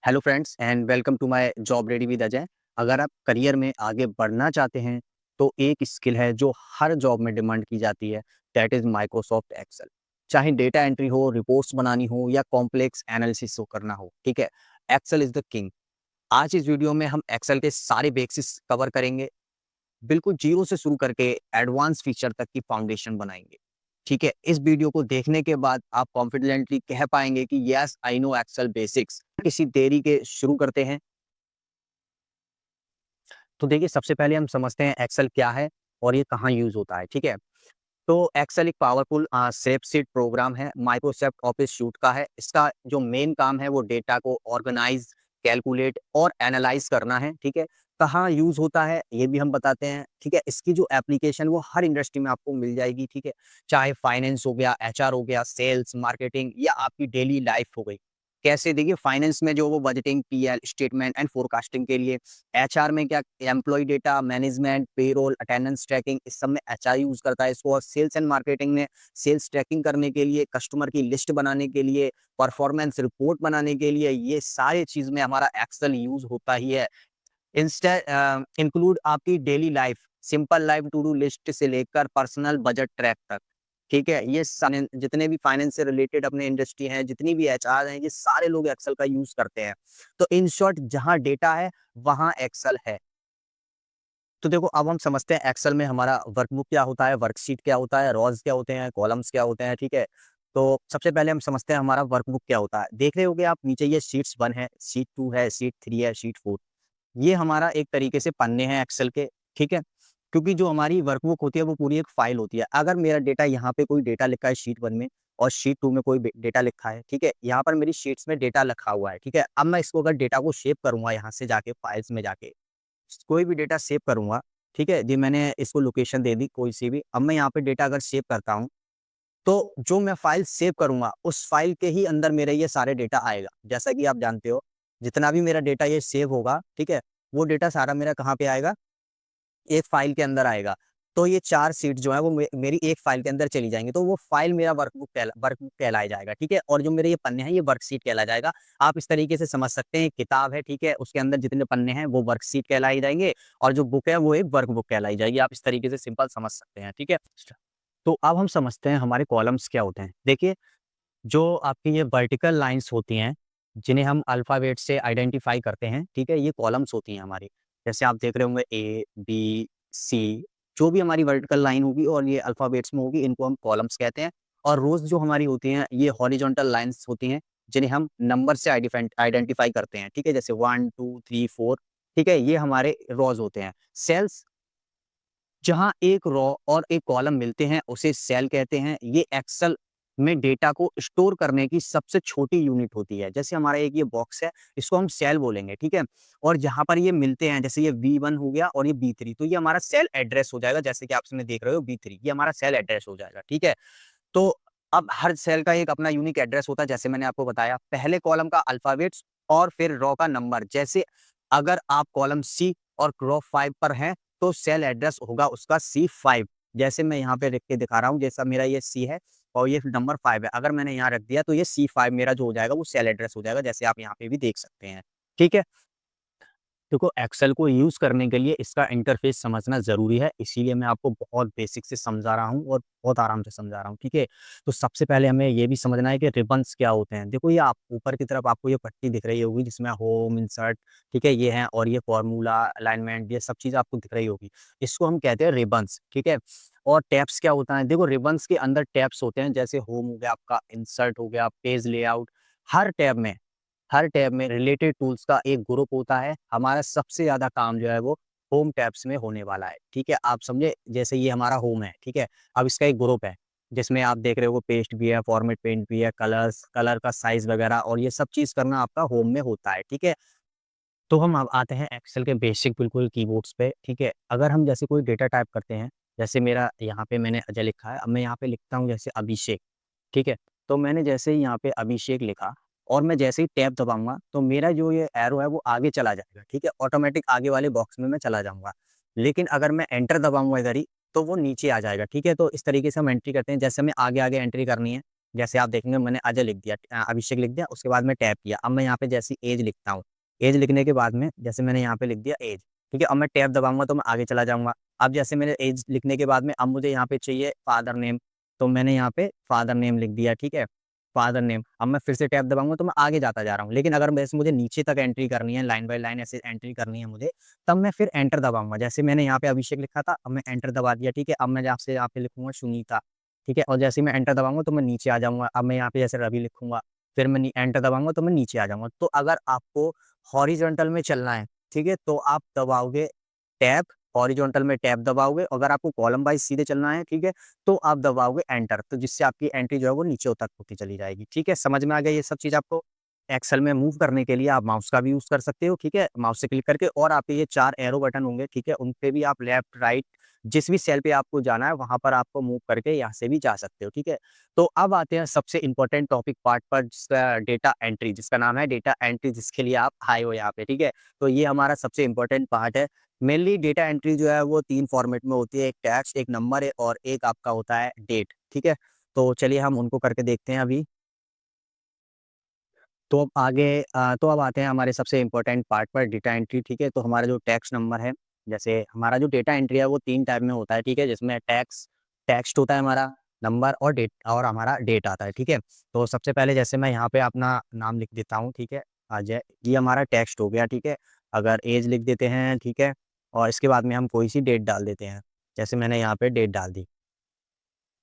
Hello friends and welcome to my job ready with Ajay. अगर आप career में आगे बढ़ना चाहते हैं तो एक स्किल है जो हर जॉब में डिमांड की जाती है, दैट इज माइक्रोसॉफ्ट एक्सेल। चाहे डेटा एंट्री हो, रिपोर्ट्स बनानी हो या कॉम्प्लेक्स एनालिसिस हो करना हो, ठीक है, एक्सेल इज द किंग। आज इस वीडियो में हम एक्सेल के सारे बेसिक्स कवर करेंगे, बिल्कुल जीरो से शुरू करके एडवांस फीचर तक की फाउंडेशन बनाएंगे। ठीक है, इस वीडियो को देखने के बाद आप कॉन्फिडेंटली कह पाएंगे कि yes I know Excel basics. किसी देरी के शुरू करते हैं। तो देखिए, सबसे पहले हम समझते हैं एक्सेल क्या है और ये कहाँ यूज होता है। ठीक है, तो एक्सेल एक पावरफुल स्प्रेडशीट प्रोग्राम है, माइक्रोसॉफ्ट ऑफिस सूट का है। इसका जो मेन काम है वो डेटा को ऑर्गेनाइज, कैलकुलेट और एनालाइज करना है। ठीक है, कहाँ यूज होता है ये भी हम बताते हैं। ठीक है, इसकी जो एप्लीकेशन वो हर इंडस्ट्री में आपको मिल जाएगी। ठीक है, चाहे फाइनेंस हो गया, एचआर हो गया, सेल्स, मार्केटिंग या आपकी डेली लाइफ हो गई। कैसे, देखिए फाइनेंस में जो वो budgeting, PL statement and forecasting के लिए। एचआर में क्या, employ data management, payroll, attendance tracking, इस सब में एचआर यूज करता है इसको। और सेल्स एंड मार्केटिंग में सेल्स ट्रैकिंग करने के लिए, कस्टमर की लिस्ट बनाने के लिए, परफॉर्मेंस रिपोर्ट बनाने के लिए, ये सारे चीज में हमारा एक्सेल यूज होता ही है। इंस्टा इंक्लूड आपकी daily life, simple life to do list से लेकर पर्सनल बजट ट्रैक तक। ठीक है, ये जितने भी फाइनेंस से रिलेटेड अपने इंडस्ट्री हैं, जितनी भी एचआर हैं, ये सारे लोग एक्सेल का यूज करते हैं। तो इन शॉर्ट, जहां डेटा है वहां एक्सेल है। तो देखो, अब हम समझते हैं एक्सेल में हमारा वर्कबुक क्या होता है, वर्कशीट क्या होता है, रॉज क्या होते हैं, कॉलम्स क्या होते हैं। ठीक है, तो सबसे पहले हम समझते हैं हमारा वर्कबुक क्या होता है। देख रहे होगे आप नीचे, ये शीट्स 1 है, शीट 2 है, शीट 3 है, शीट 4। ये हमारा एक तरीके से पन्ने हैं एक्सेल के। ठीक है, क्योंकि जो हमारी वर्कबुक होती है वो पूरी एक फाइल होती है। अगर मेरा डेटा, यहाँ पे कोई डेटा लिखा है शीट 1 में और शीट 2 में कोई डेटा लिखा है, ठीक है, यहाँ पर मेरी शीट्स में डेटा लिखा हुआ है। ठीक है, अब मैं इसको अगर डेटा को सेव करूंगा, यहाँ से जाके फाइल्स में जाके कोई भी डेटा सेव करूंगा। ठीक है जी, मैंने इसको लोकेशन दे दी कोई सी भी। अब मैं यहाँ पे डेटा अगर सेव करता हूँ, तो जो मैं फाइल सेव करूंगा उस फाइल के ही अंदर मेरे ये सारे डेटा आएगा। जैसा कि आप जानते हो, जितना भी मेरा डेटा ये सेव होगा, ठीक है, वो डेटा सारा मेरा कहाँ पे आएगा, एक फाइल के अंदर आएगा। तो ये 4 शीट जो है वो मेरी एक फाइल के अंदर चली जाएंगी, तो वो फाइल मेरा वर्कबुक कहलाया जाएगा। ठीक है, और जो मेरे ये पन्ने हैं ये वर्कशीट कहला जाएगा। आप इस तरीके से समझ सकते हैं, एक किताब है, ठीक है, उसके अंदर जितने पन्ने हैं वो वर्कशीट कहलाई जाएंगे और जो बुक है वो एक वर्कबुक कहलाई जाएगी। आप इस तरीके से सिंपल समझ सकते हैं। ठीक है, तो अब हम समझते हैं हमारे कॉलम्स क्या होते हैं। देखिए, जो आपकी ये वर्टिकल लाइंस होती हैं, जिन्हें हम अल्फ़ाबेट से आइडेंटिफ़ाई करते हैं, ठीक है? ये कॉलम्स होती हैं हमारी। जैसे आप देख रहे होंगे ए, बी, सी, जो भी हमारी वर्टिकल लाइन होगी और ये अल्फ़ाबेट्स में होगी, इनको हम कॉलम्स कहते हैं। और रोज़ जो हमारी होती हैं, ये हॉरिज़ॉन्टल लाइन्स होती हैं, जिन्हें हम नंबर से आइडेंटिफ़ाई करते हैं, ठीक है? जैसे 1, 2, 3, 4, ठीक है? ये हमारे रोज़ होते हैं। सेल्स, जहाँ एक रो और एक कॉलम मिलते हैं, उसे सेल कहते हैं। ये एक्सेल में डेटा को स्टोर करने की सबसे छोटी यूनिट होती है। जैसे हमारा एक ये बॉक्स है, इसको हम सेल बोलेंगे, ठीक है? और जहाँ पर ये मिलते हैं, जैसे ये V1 हो गया और ये B3, तो ये हमारा सेल एड्रेस हो जाएगा। जैसे कि आप इसमें देख रहे हो B3, ये हमारा सेल एड्रेस हो जाएगा, ठीक है? तो अब हर सेल का एक अपना यूनिक एड्रेस होता है, जैसे मैंने आपको बताया। पहले कॉलम का अल्फाबेट्स और फिर रो का नंबर। जैसे अगर आप कॉलम सी और रो 5 पर हैं, तो सेल एड्रेस होगा उसका C5। जैसे मैं यहाँ पे लिख के दिखा रहा हूँ, जैसा मेरा ये सी है और ये नंबर 5 है। अगर मैंने यहाँ रख दिया तो ये C5 मेरा जो हो जाएगा वो सेल एड्रेस हो जाएगा, जैसे आप यहाँ पे भी देख सकते हैं। ठीक है? देखो, एक्सेल को यूज़ करने के लिए इसका इंटरफ़ेस समझना ज़रूरी है, इसीलिए मैं आपको बहुत बेसिक से समझा रहा हूँ और बहुत आराम से समझा रहा हूँ, ठीक है? तो सबसे पहले हमें ये भी समझना है कि रिबन्स क्या होते हैं। देखो, ये आप ऊपर की तरफ आपको ये पट्टी दिख रही होगी जिसमें होम, इंसर्ट, ठीक है, ये हैं, और ये फ़ॉर्मूला, अलाइनमेंट, ये सब चीज़ आपको दिख रही होगी। इसको हम कहते हैं रिबन्स, ठीक है? और टैब्स क्या होता है? देखो, रिबन्स के अंदर टैब्स होते हैं, जैसे होम हो गया आपका, इंसर्ट हो गया, पेज लेआउट। हर टैब में हर टैब में रिलेटेड टूल्स का एक ग्रुप होता है। हमारा सबसे ज़्यादा काम जो है वो होम टैब्स में होने वाला है, ठीक है? आप समझे, जैसे ये हमारा होम है, ठीक है? अब इसका एक ग्रुप है, जिसमें आप देख रहे हो पेस्ट भी है, फॉर्मेट पेंट भी है, कलर्स, कलर का साइज़ वगैरह, और ये सब चीज़ करना आपका होम में होता है, ठीक है? तो हम अब आते हैं एक्सेल के बेसिक बिल्कुल कीबोर्ड्स पे, ठीक है? अगर हम जैसे कोई डेटा टाइप करते हैं, जैसे मेरा यहाँ पे मैंने अजय लिखा है, अब मैं यहाँ पे लिखता हूँ जैसे अभिषेक, ठीक है? तो मैंने जैसे ही यहाँ पे अभिषेक लिखा और मैं जैसे ही टैब दबाऊँगा, तो मेरा जो ये एरो है वो आगे चला जाएगा, ठीक है? ऑटोमैटिक आगे वाले बॉक्स में मैं चला जाऊँगा। लेकिन अगर मैं एंटर दबाऊँगा इधर ही, तो वो नीचे आ जाएगा, ठीक है? तो इस तरीके से हम एंट्री करते हैं, जैसे हमें आगे-आगे एंट्री करनी है, जैसे आप देखेंगे मैंने अजय लिख दिया, अभिषेक लिख दिया, उसके बाद में टैप किया। अब मैं यहाँ पे जैसे एज लिखता हूँ, एज लिखने के बाद में जैसे मैंने यहाँ पे लिख दिया एज, ठीक है? अब मैं टैप दबाऊँगा तो मैं आगे चला जाऊँगा। अब जैसे मैंने एज लिखने के बाद में अब मुझे यहाँ पे चाहिए फादर नेम, तो मैंने यहाँ पे फादर नेम लिख दिया, ठीक है? Father name. अब मैं फिर से टैप दबाऊँगा तो मैं आगे जाता जा रहा हूँ। लेकिन अगर वैसे मुझे नीचे तक एंट्री करनी है, लाइन बाय लाइन ऐसे एंट्री करनी है मुझे, तब मैं फिर एंटर दबाऊँगा। जैसे मैंने यहाँ पे अभिषेक लिखा था, अब मैं एंटर दबा दिया, ठीक है? अब मैं आपसे यहाँ पे लिखूँगा सुनीता, ठीक है? और जैसे ही मैं एंटर दबाऊँगा तो मैं नीचे आ जाऊँगा। अब मैं यहाँ पे जैसे रवि लिखूँगा, फिर मैं नी एंटर दबाऊँगा तो मैं नीचे आ जाऊँगा। तो अगर आपको हॉरिज़ॉन्टल में चलना है, ठीक है? तो आप दबाओगे टैब, हॉरिज़ॉन्टल में टैब दबाओगे। अगर आपको कॉलम वाइज़ सीधे चलना है, ठीक है? तो आप दबाओगे एंटर, तो जिससे आपकी एंट्री जो है वो नीचे तक होती चली जाएगी, ठीक है? समझ में आ गया ये सब चीज़ आपको? एक्सेल में मूव करने के लिए आप माउस का भी यूज़ कर सकते हो, ठीक है? माउस से क्लिक करके, और आपके ये 4 एरो बटन होंगे, ठीक है? उन पे भी आप लेफ्ट, राइट जिस भी सेल पे आपको जाना है, वहाँ पर आपको मूव करके यहाँ से भी जा सकते हो, ठीक है? तो अब आते हैं सबसे इम्पोर्टेंट टॉपिक पार्ट पर, जिसका डेटा एंट्री, जिसका नाम है डेटा एंट्री, जिसके लिए आप आए हो यहाँ पे, ठीक है? तो ये हमारा सबसे इम्पोर्टेंट पार्ट है। मेनली डेटा एंट्री जो है वो 3 फॉर्मेट में होती है, एक टेक्स्ट, एक नंबर है और एक आपका होता है डेट, ठीक है? तो चलिए हम उनको करके देखते हैं अभी। तो अब आगे तो अब आते हैं हमारे सबसे इम्पोर्टेंट पार्ट पर, डेटा एंट्री, ठीक है? तो हमारा जो टेक्स्ट नंबर है, जैसे हमारा जो डेटा एंट्री है वो 3 टाइप में होता है, ठीक है? जिसमें टेक्स्ट होता है हमारा, नंबर और डेट, और हमारा डेट आता है, ठीक है? तो सबसे पहले जैसे मैं यहाँ पे अपना नाम लिख देता हूँ, ठीक है? अजय, ये हमारा टेक्स्ट हो गया, ठीक है? अगर ऐज लिख देते हैं, ठीक है? और इसके बाद में हम कोई-सी डेट डाल देते हैं, जैसे मैंने यहाँ पे डेट डाल दी।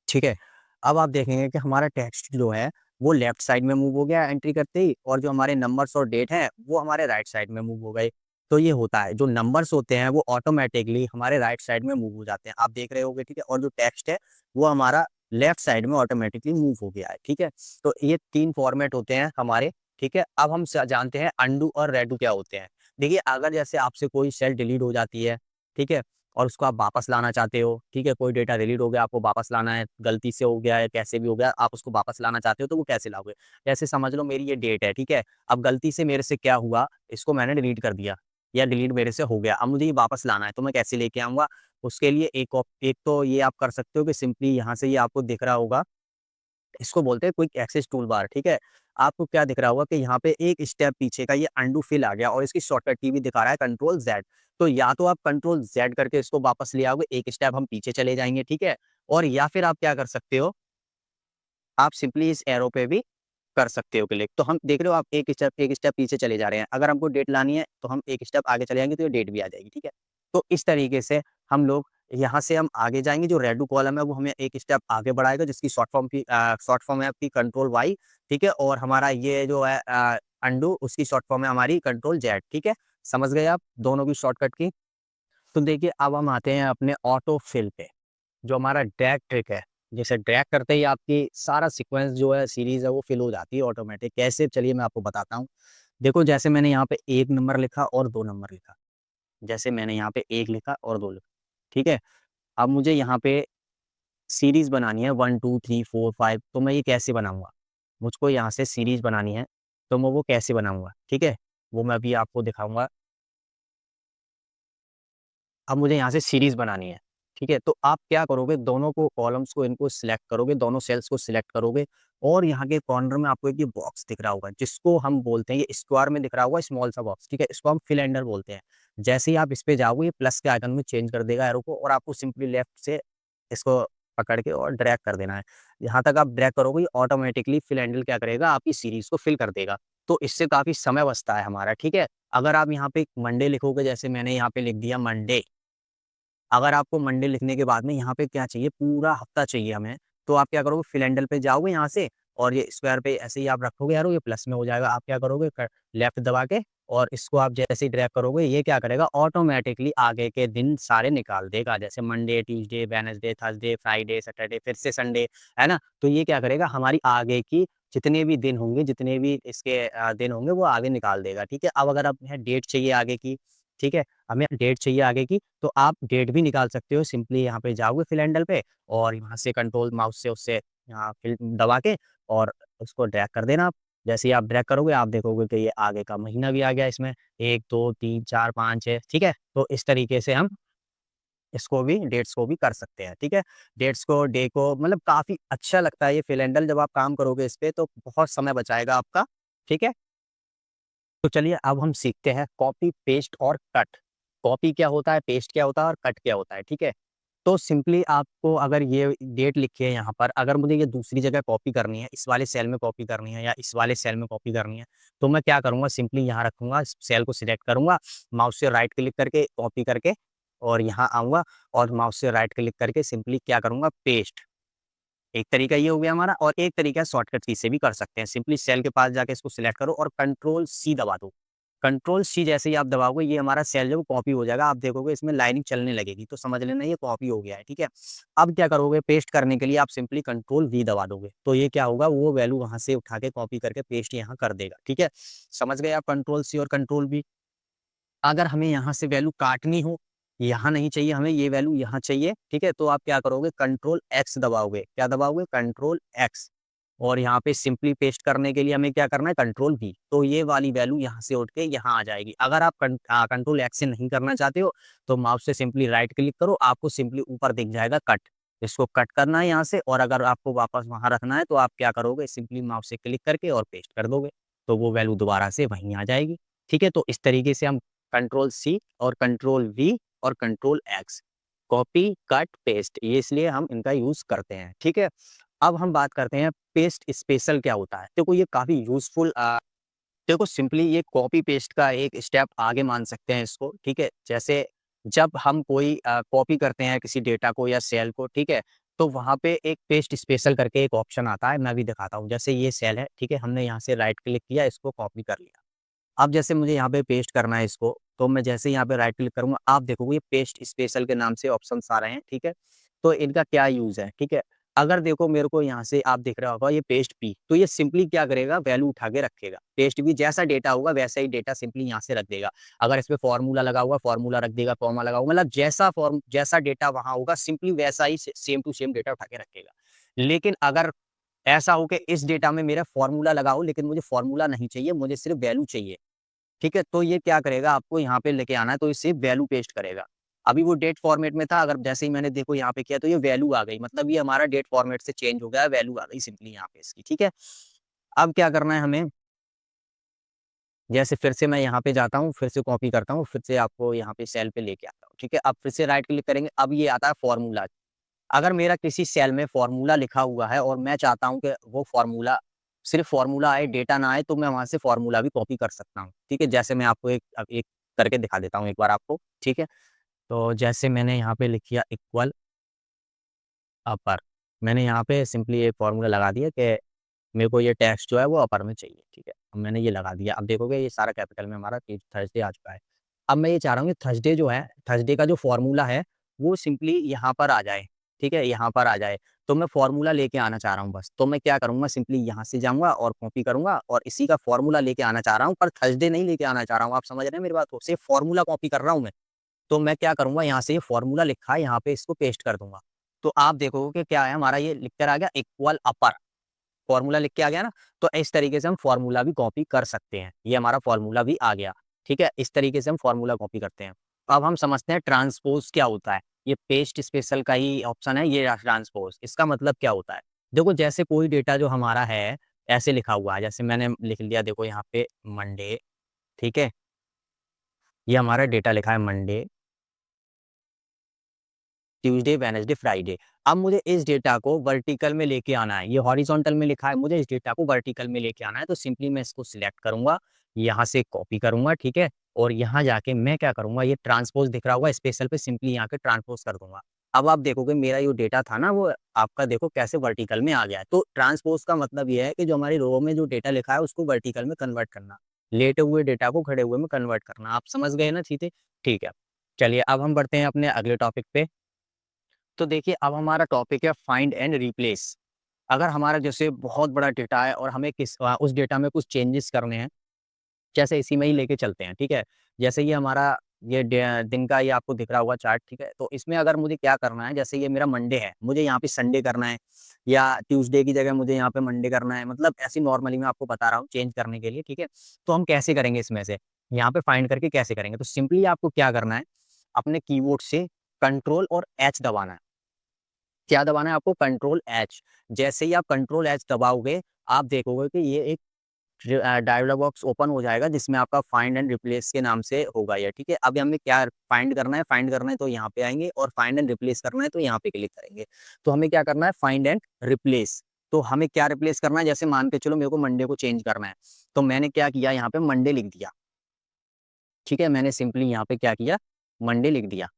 ठीक है? अब आप देखेंगे कि हमारा टेक्स्ट जो है, वो लेफ्ट साइड में मूव हो गया एंट्री करते ही, और जो हमारे नंबर्स और डेट हैं, वो हमारे राइट साइड में मूव हो गए। तो ये होता है, जो नंबर्स होते हैं, वो ऑटोमैटिकली हमारे राइट साइड में मूव हो जाते हैं। आप देख रहे होंगे, ठीक है? और जो टेक्स्ट है, वो हमारा लेफ्ट साइड में ऑटोमैटिकली मूव हो गया है, ठीक है? तो ये 3 फॉर्मेट होते हैं हमारे, ठीक है? अब हम स जानते हैं अनडू और रेडो क्या होते हैं। देखिए, अगर जैसे आपसे कोई सेल डिलीट हो जाती है, ठीक है? और उसको आप वापस लाना चाहते हो, ठीक है? कोई डेटा डिलीट हो गया, आपको वापस लाना है, गलती से हो गया है, कैसे भी हो गया, आप उसको वापस लाना चाहते हो, तो वो कैसे लाओगे? जैसे समझ लो मेरी ये डेट है, ठीक है? अब गलती से मेरे से क्या हुआ, इसको मैंने डिलीट कर दिया, या डिलीट मेरे से हो गया, अब मुझे ये वापस लाना है, तो मैं कैसे लेके आऊँगा? उसके लिए एक तो ये आप कर सकते हो कि सिंपली यहाँ से ये आपको दिख रहा होगा, इसको बोलते हैं क्विक एक्सेस टूल बार, ठीक है? आपको क्या दिख रहा होगा कि यहाँ पे एक स्टेप पीछे का ये अंडू फिल आ गया, और इसकी शॉर्टकट की भी दिखा रहा है कंट्रोल ज़ेड। तो या तो आप कंट्रोल ज़ेड करके इसको वापस ले आओगे, एक स्टेप हम पीछे चले जाएँगे, ठीक है? और या फिर आप क्या कर सकते हो, आप सिंपली इस एरो पे भी कर सकते हो क्लिक। तो हम देख रहे हो, आप एक स्टेप पीछे चले जा रहे हैं। अगर हमको डेट लानी है, तो हम एक स्टेप आगे चले जाएँगे तो ये डेट भी आ जाएगी, ठीक है? तो इस तरीके से हम लोग यहाँ से हम आगे जाएँगे, जो रेडो कॉलम है वो हमें एक स्टेप आगे बढ़ाएगा, जिसकी शॉर्ट फॉर्म है आपकी कंट्रोल वाई, ठीक है? और हमारा ये जो है अंडू, उसकी शॉर्ट फॉर्म है हमारी कंट्रोल जेड, ठीक है? समझ गए आप दोनों की शॉर्टकट की? तो देखिए, अब हम आते हैं अपने ऑटो फिल पे, जो हमारा ड्रैग ट्रिक है। जैसे ड्रैग करते ही आपकी सारा सीक्वेंस जो है, सीरीज़ है, वो फिल हो जाती है ऑटोमैटिक। कैसे? चलिए मैं आपको बताता हूँ। देखो, जैसे मैंने यहाँ पे 1 नंबर लिखा और 2 नंबर लिखा। जैसे मैंने यहाँ पे 1 लिखा और 2 लिखा, ठीक है? अब मुझे यहाँ पे सीरीज़ बनानी है 1, 2, 3, 4, 5, तो मैं ये कैसे बनाऊँगा? मुझको यहाँ से सीरीज़ बनानी है, तो मैं वो कैसे बनाऊँगा, ठीक है? वो मैं अभी आपको दिखाऊँगा। अब मुझे यहाँ से सीरीज़ बनानी है, ठीक है? तो आप क्या करोगे, दोनों को कॉलम्स को इनको सिलेक्ट करोगे, दोनों सेल्स को सिलेक्ट करोगे, और यहाँ के कॉर्नर में आपको एक ये बॉक्स दिख रहा होगा, जिसको हम बोलते हैं, ये स्क्वायर में दिख रहा होगा स्मॉल सा बॉक्स, ठीक है? इसको हम फिल एंडर बोलते हैं। जैसे ही आप इस पे जाओगे, ये प्लस के आइकन में चेंज कर देगा एरो को, और आपको सिंपली लेफ्ट से इसको पकड़ के और ड्रैग कर देना है। यहाँ तक आप ड्रैग करोगे, ये ऑटोमैटिकली फिल हैंडल क्या करेगा, आपकी सीरीज़ को फिल कर देगा। तो इससे काफ़ी समय बचता है हमारा, ठीक है? अगर आप यहाँ पे मंडे लिखोगे, जैसे मैंने यहाँ पे लिख दिया मंडे, अगर आपको मंडे लिखने के बाद में यहाँ पे क्या चाहिए, पूरा हफ्ता चाहिए हमें, तो आप क्या करोगे, फिल हैंडल पे जाओगे यहाँ से, और ये स्क्वायर पे ऐसे ही आप रखोगे एरो, ये प्लस में हो जाएगा। आप क्या करोगे, लेफ्ट दबा के, और इसको आप जैसे ही ड्रैग करोगे, ये क्या करेगा, ऑटोमेटिकली आगे के दिन सारे निकाल देगा। जैसे Monday, Tuesday, Wednesday, Thursday, Friday, Saturday, फिर से संडे, है ना? तो ये क्या करेगा, हमारी आगे की जितने भी दिन होंगे, जितने भी इसके दिन होंगे, वो आगे निकाल देगा, ठीक है? अब अगर आप डेट चाहिए आगे की, ठीक है? हमें डेट चाहिए आगे की, तो आप डेट भी निकाल सकते हो। सिंपली यहाँ पे जाओगे फिल हैंडल पे, और यहाँ से कंट्रोल माउस से उससे यहाँ फिल दबा के, और उसको ड्रैग कर देना आप। जैसे ही आप ड्रैग करोगे, आप देखोगे कि ये आगे का महीना भी आ गया इसमें, 1, 2, 3, 4, 5, 6, ठीक है? तो इस तरीके से हम इसको भी डेट्स को भी कर सकते हैं, ठीक है? डेट्स को, डे को मतलब काफ़ी अच्छा लगता है ये फिलेंडल जब आप काम करोगे इस पे तो बहुत समय बचाएगा आपका, ठीक है? तो चलिए अब हम सीखते हैं कॉपी, पेस्ट और कट। कॉपी क्या होता है, पेस्ट क्या होता है और कट क्या होता है, ठीक है? तो सिंपली आपको अगर ये डेट लिखी है यहाँ पर, अगर मुझे ये दूसरी जगह कॉपी करनी है, इस वाले सेल में कॉपी करनी है या इस वाले सेल में कॉपी करनी है, तो मैं क्या करूँगा सिंपली यहाँ रखूँगा, इस सेल को सिलेक्ट करूँगा, माउस से राइट क्लिक करके कॉपी करके और यहाँ आऊँगा और माउस से राइट क्लिक करके सिंपली क्या करूँगा पेस्ट। एक तरीका ये हो गया हमारा और एक तरीका शॉर्टकट की से भी कर सकते हैं। सिंपली सेल के पास जाके इसको सिलेक्ट करो और कंट्रोल सी दबा दो। कंट्रोल सी जैसे ही आप दबाओगे ये हमारा सेल जो है कॉपी हो जाएगा। आप देखोगे इसमें लाइनिंग चलने लगेगी तो समझ लेना ये कॉपी हो गया है, ठीक है? अब क्या करोगे पेस्ट करने के लिए आप सिंपली कंट्रोल वी दबा दोगे। तो ये क्या होगा वो वैल्यू वहाँ से उठा के कॉपी करके पेस्ट यहाँ कर देगा, ठीक है? समझ गए आप कंट्रोल सी और कंट्रोल वी? अगर हमें यहाँ से वैल्यू काटनी हो, यहाँ नहीं चाहिए हमें ये वैल्यू यहाँ चाहिए, ठीक है? तो आप क्या करोगे कंट्रोल एक्स दबाओगे। क्या दबाओगे? कंट्रोल एक्स और यहाँ पे सिंपली पेस्ट करने के लिए हमें क्या करना है कंट्रोल वी। तो ये वाली वैल्यू यहाँ से उठ के यहाँ आ जाएगी। अगर आप कंट्रोल एक्स से नहीं करना चाहते हो, तो माउस से सिंपली राइट क्लिक करो, आपको सिंपली ऊपर दिख जाएगा कट। इसको कट करना है यहाँ से और अगर आपको वापस वहाँ रखना है, तो आप क्या करोगे सिंपली माउस से क्लिक करके और पेस्ट कर दोगे। तो वो वैल्यू दोबारा से वहीं आ जाएगी, ठीक है? तो इस तरीके से हम कंट्रोल सी और कंट्रोल वी और control x copy, cut, paste ये इसलिए हम इनका यूज़ करते हैं, ठीक है? अब हम बात करते हैं पेस्ट स्पेशल क्या होता है? देखो ये काफ़ी यूज़फुल देखो सिंपली ये कॉपी पेस्ट का एक स्टेप आगे मान सकते हैं इसको, ठीक है? जैसे जब हम कोई कॉपी करते हैं किसी डेटा को या सेल को, ठीक है? तो वहाँ पे एक पेस्ट स्पेशल करके एक ऑप्शन आता है, मैं भी दिखाता हूँ। जैसे ये सेल है, ठीक है? हमने यहाँ से राइट क्लिक किया, इसको कॉपी कर लिया। अब जैसे मुझे यहाँ पे पेस्ट करना है इसको, तो मैं जैसे ही यहाँ पे राइट क्लिक करूँगा, आप देखोगे ये पेस्ट स्पेशल के नाम से ऑप्शंस आ रहे हैं, ठीक है? तो इनका क्या यूज़ है, ठीक है? अगर देखो मेरे को यहाँ से आप दिख रहा होगा ये पेस्ट पी, तो ये सिंपली क्या करेगा वैल्यू उठा के रखेगा। पेस्ट भी जैसा डेटा होगा वैसा ही डेटा सिंपली यहाँ से रख देगा। अगर इसमें फॉर्मूला लगा हुआ, फॉर्मूला रख देगा, कॉमा लगा हुआ मतलब जैसा डेटा वहाँ होगा सिंपली वैसा ही सेम टू सेम डेटा उठा के रखेगा। लेकिन अगर ऐसा हो कि इस डेटा में मेरा फॉर्मूला लगा हो लेकिन मुझे फॉर्मूला नहीं चाहिए, मुझे सिर्फ वैल्यू चाहिए। ठीक है? तो ये क्या करेगा आपको यहाँ पे लेके आना है तो इसे वैल्यू पेस्ट करेगा। अभी वो डेट फॉर्मेट में था अगर जैसे ही मैंने देखो यहाँ पे किया तो ये वैल्यू आ गई मतलब ये हमारा डेट फॉर्मेट से चेंज हो गया है, वैल्यू आ गई सिंपली यहाँ पे इसकी, ठीक है? अब क्या करना है हमें, जैसे फिर से मैं यहाँ पे जाता हूँ, फिर से कॉपी करता हूँ, फिर से आपको यहाँ पे सेल पे लेके आता हूँ, ठीक है? अब फिर से राइट क्लिक करेंगे, अब ये आता है फॉर्मूला। अगर मेरा किसी सेल में फॉर्मूला लिखा हुआ है और मैं चाहता हूँ कि वो फॉर्मूला सिर्फ फॉर्मूला आए, डेटा ना आए, तो मैं वहाँ से फॉर्मूला भी कॉपी कर सकता हूँ, ठीक है? जैसे मैं आपको एक करके दिखा देता हूँ एक बार आपको, ठीक है? तो जैसे मैंने यहाँ पे लिख दिया इक्वल अपर, मैंने यहाँ पे सिंपली एक फॉर्मूला लगा दिया कि मेरे को ये टेक्स्ट जो है वो अपर में चाहिए, ठीक है? अब मैंने ये लगा दिया, अब देखोगे ये सारा कैपिटल में हमारा कि थर्सडे आ चुका है। अब मैं ये चाह रहा हूँ कि थर्सडे जो है, थर्सडे का जो फॉर्मूला है, वो सिंपली यहाँ पर आ जाए, ठीक है? यहाँ पर आ जाए, तो मैं फॉर्मूला लेके आना चाह रहा हूँ बस, तो मैं क्या करूँगा सिंपली यहाँ से जाऊँगा और कॉपी करूँगा और इसी का फॉर्मूला लेके आना चाह रहा हूँ, पर थर्सडे नहीं लेके आना चाह रहा हूँ, आप समझ रहे हैं मेरी बात को? सिर्फ फॉर्मूला कॉपी कर रहा हूँ मैं। तो मैं क्या करूँगा यहाँ से ये फॉर्मूला लिखा है, यहाँ पे इसको पेस्ट कर दूँगा। तो आप देखोगे कि क्या है हमारा ये लिख कर आ गया इक्वल अपर। फॉर्मूला लिख के आ गया ना, तो इस तरीके से हम फॉर्मूला भी कॉपी कर सकते हैं। ये हमारा फॉर्मूला भी आ गया, ठीक है? इस तरीके से हम फॉर्मूला कॉपी करते हैं। अब हम समझते हैं ट्रांसपोज़ क्या होता है? ये पेस्ट स्पेशल का ही ऑप्शन है ये ट्रांसपोज़। इसका मतलब क्या होता है? देखो जैसे कोई डेटा जो हमारा है, ऐसे लिखा हुआ है, जैसे मैंने लिख लिया देखो यहाँ पे मंडे, ठीक है? ये हमारा डेटा लिखा है मंडे ट्यूसडे, वेडनेसडे, फ्राइडे। अब मुझे इस डेटा को वर्टिकल में लेके आना है। ये हॉरिज़ॉन्टल में लिखा है, मुझे इस डेटा को वर्टिकल में लेके आना है, तो सिंपली मैं इसको सिलेक्ट करूँगा, यहाँ से कॉपी करूँगा, ठीक है? और यहाँ जाके मैं क्या करूँगा, ये ट्रांसपोज़ दिख रहा होगा स्पेशल पे सिंपली यहाँ पे ट्रांसपोज़ कर दूँगा। अब आप देखोगे मेरा जो डेटा था ना, वो आपका देखो कैसे वर्टिकल में आ गया है। तो ट्रांसपोज़ का मतलब ये है कि जो हमारी रो में जो डेटा लिखा है, उसको वर्टिकल में कन्वर्ट करना। लेटे हुए डेटा को खड़े हुए में कन्वर्ट करना। आप समझ गए ना चीज़ें? ठीक है। चलिए अब हम बढ़ते हैं अपने अगले टॉपिक पे। तो देखिए अब हमारा टॉपिक है फाइंड एंड रिप्लेस। अगर हमारा जैसे बहुत बड़ा डेटा है और हमें उस डेटा में कुछ चेंजेस करने हैं, जैसे इसी में ही लेके चलते हैं, ठीक है? जैसे ये हमारा ये दिन का ये आपको दिख रहा होगा चार्ट, ठीक है? तो इसमें अगर मुझे क्या करना है, जैसे ये मेरा मंडे है, मुझे यहाँ पे संडे करना है या ट्यूसडे की जगह मुझे यहाँ पे मंडे करना है, मतलब ऐसे नॉर्मली मैं आपको बता रहा हूँ चेंज करने के लिए, ठीक है? तो हम कैसे करेंगे इसमें से? यहाँ पे फाइंड करके कैसे करेंगे? तो सिंपली आपको क्या करना है, अपने कीबोर्ड से कंट्रोल और एच दबाना है। क्या दबाना है आपको? Control H. जैसे ही आप कंट्रोल एच दबाओगे, आप देखोगे कि ये एक डायलॉग बॉक्स ओपन हो जाएगा जिसमें आपका फाइंड एंड रिप्लेस के नाम से होगा ये, ठीक है। अभी हमें क्या फाइंड करना है तो यहाँ पे आएँगे, और फाइंड एंड रिप्लेस करना है तो यहाँ पे क्लिक करेंगे। तो हमें क्या करना है? Find and replace. तो हमें क्या रिप्लेस करना है? जैसे मान के चलो मेरे को मंडे को चेंज करना है, तो मैंने क्या किया, यहाँ पे मंडे लिख दिया, ठीक है। मैंने सिंपली यहाँ पे क्या किया? मंडे लिख दिया।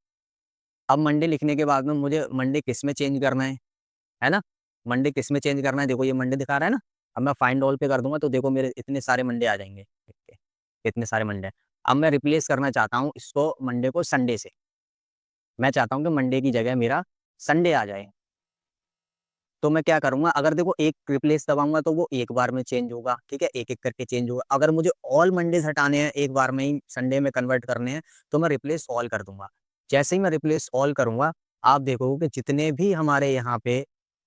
अब मंडे लिखने के बाद में मुझे मंडे किस में चेंज करना है ना? मंडे किस में चेंज करना है? देखो ये मंडे दिखा रहा है ना? अब मैं फाइंड ऑल पे कर दूँगा तो देखो मेरे इतने सारे मंडे आ जाएँगे, ठीक है, इतने सारे मंडे। अब मैं रिप्लेस करना चाहता हूँ इसको मंडे को संडे से। मैं चाहता हूँ कि मंडे की जगह मेरा संडे आ जाए। तो मैं क्या करूँगा? अगर देखो एक रिप्लेस दबाऊँगा तो वो एक बार में चेंज होगा, ठीक है? एक-एक करके चेंज होगा। अगर मुझे ऑल मंडेज़ हटाने हैं, एक बार में ही संडे में कन्वर्ट करने हैं, तो मैं रिप्लेस ऑल कर दूँगा। जैसे ही मैं रिप्लेस ऑल करूँगा, आप देखोगे कि जितने भी हमारे यहाँ पे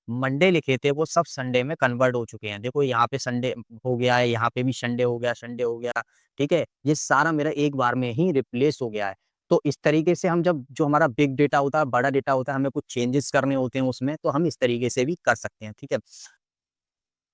मंडे लिखे थे, वो सब संडे में कन्वर्ट हो चुके हैं। देखो यहाँ पे संडे हो गया है, यहाँ पे भी संडे हो गया, ठीक है? ये सारा मेरा एक बार में ही रिप्लेस हो गया है। तो इस तरीके से हम जब जो हमारा बिग डेटा होता है, बड़ा डेटा होता है, हमें कुछ चेंजेस करने होते हैं उसमें, तो हम इस तरीके से भी कर सकते हैं, ठीक है?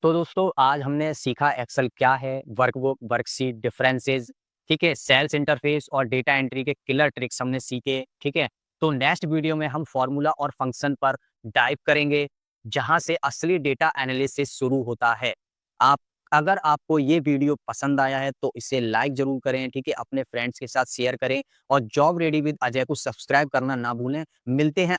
तो दोस्तों आज हमने सीखा एक्सेल क्या है, वर्कबुक, वर्कशीट, डिफरेंसेस, ठीक है? सेल्स इंटरफेस और डेटा एंट्री के किलर ट्रिक्स हमने सीखे, ठीक है? तो नेक्स्ट वीडियो में हम फॉर्मूला और फंक्शन पर डाइव करेंगे, जहाँ से असली डेटा एनालिसिस शुरू होता है। आप अगर आपको ये वीडियो पसंद आया है तो इसे लाइक ज़रूर करें, ठीक है? अपने फ्रेंड्स के साथ शेयर करें और जॉब रेडी विद अजय को सब्सक्राइब करना ना भूलें। मिलते हैं